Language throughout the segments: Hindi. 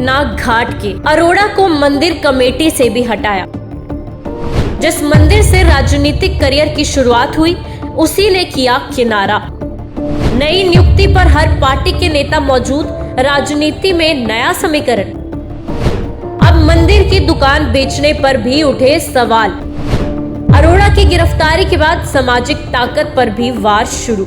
नाग घाट के अरोड़ा को मंदिर कमेटी से भी हटाया। जिस मंदिर से राजनीतिक करियर की शुरुआत हुई, उसी ने किया किनारा। नई नियुक्ति पर हर पार्टी के नेता मौजूद, राजनीति में नया समीकरण। अब मंदिर की दुकान बेचने पर भी उठे सवाल। अरोड़ा की गिरफ्तारी के बाद सामाजिक ताकत पर भी वार शुरू।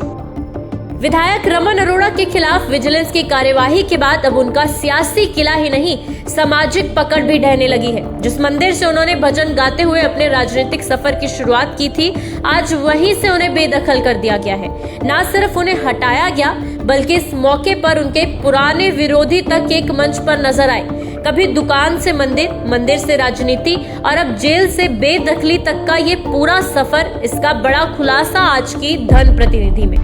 विधायक रमन अरोड़ा के खिलाफ विजिलेंस की कार्यवाही के बाद अब उनका सियासी किला ही नहीं, सामाजिक पकड़ भी ढहने लगी है। जिस मंदिर से उन्होंने भजन गाते हुए अपने राजनीतिक सफर की शुरुआत की थी, आज वहीं से उन्हें बेदखल कर दिया गया है। न सिर्फ उन्हें हटाया गया, बल्कि इस मौके पर उनके पुराने विरोधी तक एक मंच पर नजर आए। कभी दुकान से मंदिर, मंदिर से राजनीति और अब जेल से बेदखली तक का ये पूरा सफर, इसका बड़ा खुलासा आज की धन प्रतिनिधि में।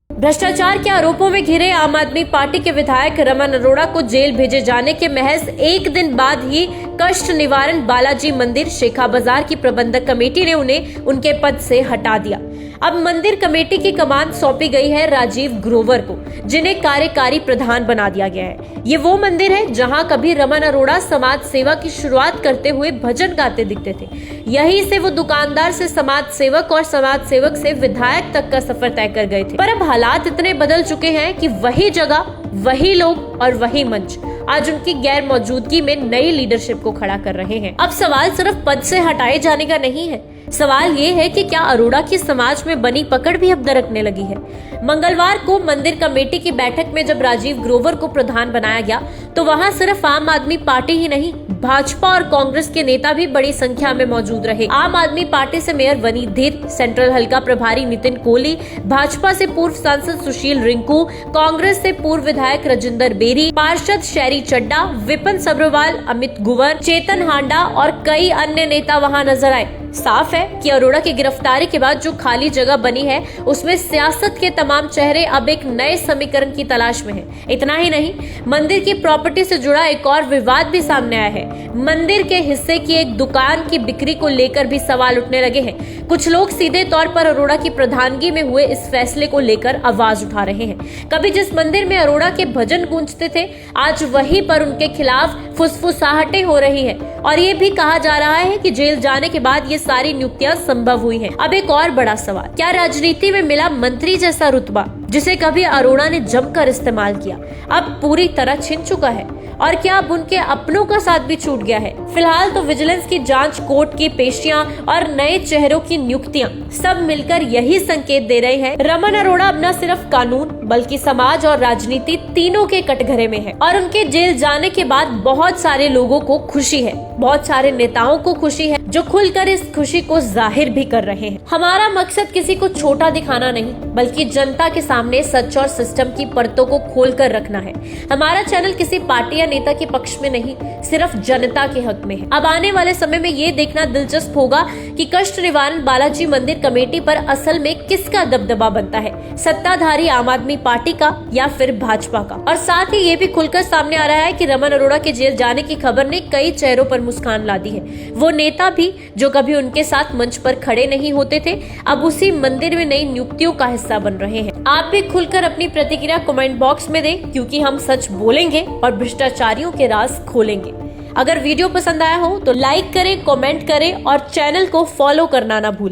भ्रष्टाचार के आरोपों में घिरे आम आदमी पार्टी के विधायक रमन अरोड़ा को जेल भेजे जाने के महज एक दिन बाद ही कष्ट निवारण बालाजी मंदिर शेखा बाजार की प्रबंधक कमेटी ने उन्हें उनके पद से हटा दिया। अब मंदिर कमेटी की कमान सौंपी गई है राजीव ग्रोवर को, जिन्हें कार्यकारी प्रधान बना दिया गया है। ये वो मंदिर है जहां कभी रमन अरोड़ा समाज सेवा की शुरुआत करते हुए भजन गाते दिखते थे। यहीं से वो दुकानदार से समाज सेवक और समाज सेवक से विधायक तक का सफर तय कर गए थे। पर अब हालात इतने बदल चुके हैं कि वही जगह, वही लोग और वही मंच आज उनकी गैर मौजूदगी में नई लीडरशिप को खड़ा कर रहे हैं। अब सवाल सिर्फ पद से हटाए जाने का नहीं है, सवाल ये है कि क्या अरोड़ा की समाज में बनी पकड़ भी अब दरकने लगी है। मंगलवार को मंदिर कमेटी की बैठक में जब राजीव ग्रोवर को प्रधान बनाया गया, तो वहां सिर्फ आम आदमी पार्टी ही नहीं, भाजपा और कांग्रेस के नेता भी बड़ी संख्या में मौजूद रहे। आम आदमी पार्टी से मेयर वनीत धीर, सेंट्रल हल्का प्रभारी नितिन कोहली, भाजपा से पूर्व सांसद सुशील रिंकू, कांग्रेस से पूर्व विधायक राजेंद्र बेरी, पार्षद शैरी चड्डा, विपिन सब्रवाल, अमित गुवर, चेतन हांडा और कई अन्य नेता वहां नजर आए। साफ है कि अरोड़ा की गिरफ्तारी के बाद जो खाली जगह बनी है, उसमें सियासत के तमाम चेहरे अब एक नए समीकरण की तलाश में हैं। इतना ही नहीं, मंदिर की प्रॉपर्टी से जुड़ा एक और विवाद भी सामने आया है। मंदिर के हिस्से की एक दुकान की बिक्री को लेकर भी सवाल उठने लगे हैं। कुछ लोग सीधे तौर पर अरोड़ा की प्रधानगी में हुए इस फैसले को लेकर आवाज उठा रहे हैं। कभी जिस मंदिर में अरोड़ा के भजन गूंजते थे, आज वहीं पर उनके खिलाफ फुसफुसाहटें हो रही है और ये भी कहा जा रहा है कि जेल जाने के बाद ये सारी नियुक्तियां संभव हुई हैं। अब एक और बड़ा सवाल, क्या राजनीति में मिला मंत्री जैसा रुतबा, जिसे कभी अरोड़ा ने जमकर इस्तेमाल किया, अब पूरी तरह छिन चुका है? और क्या अब उनके अपनों का साथ भी छूट गया है? फिलहाल तो विजिलेंस की जांच, कोर्ट की पेशियां और नए चेहरों की नियुक्तियां सब मिलकर यही संकेत दे रहे हैं, रमन अरोड़ा अब न सिर्फ कानून बल्कि समाज और राजनीति तीनों के कटघरे में है। और उनके जेल जाने के बाद बहुत सारे लोगों को खुशी है, बहुत सारे नेताओं को खुशी है, जो खुलकर इस खुशी को जाहिर भी कर रहे हैं। हमारा मकसद किसी को छोटा दिखाना नहीं, बल्कि जनता के सामने सच और सिस्टम की परतों को खोलकर रखना है। हमारा चैनल किसी पार्टी या नेता के पक्ष में नहीं, सिर्फ जनता के हक में है। अब आने वाले समय में ये देखना दिलचस्प होगा कि कष्ट निवारण बालाजी मंदिर कमेटी पर असल में किसका दबदबा बनता है, सत्ताधारी आम आदमी पार्टी का या फिर भाजपा का। और साथ ही ये भी खुलकर सामने आ रहा है कि रमन अरोड़ा के जेल जाने की खबर ने कई चेहरों पर मुस्कान ला दी है। वो नेता भी जो कभी उनके साथ मंच पर खड़े नहीं होते थे, अब उसी मंदिर में नई नियुक्तियों का हिस्सा बन रहे हैं। आप भी खुलकर अपनी प्रतिक्रिया कमेंट बॉक्स में दें, क्योंकि हम सच बोलेंगे और भ्रष्टाचारियों के राज खोलेंगे। अगर वीडियो पसंद आया हो तो लाइक करें, कमेंट करें और चैनल को फॉलो करना ना भूलें।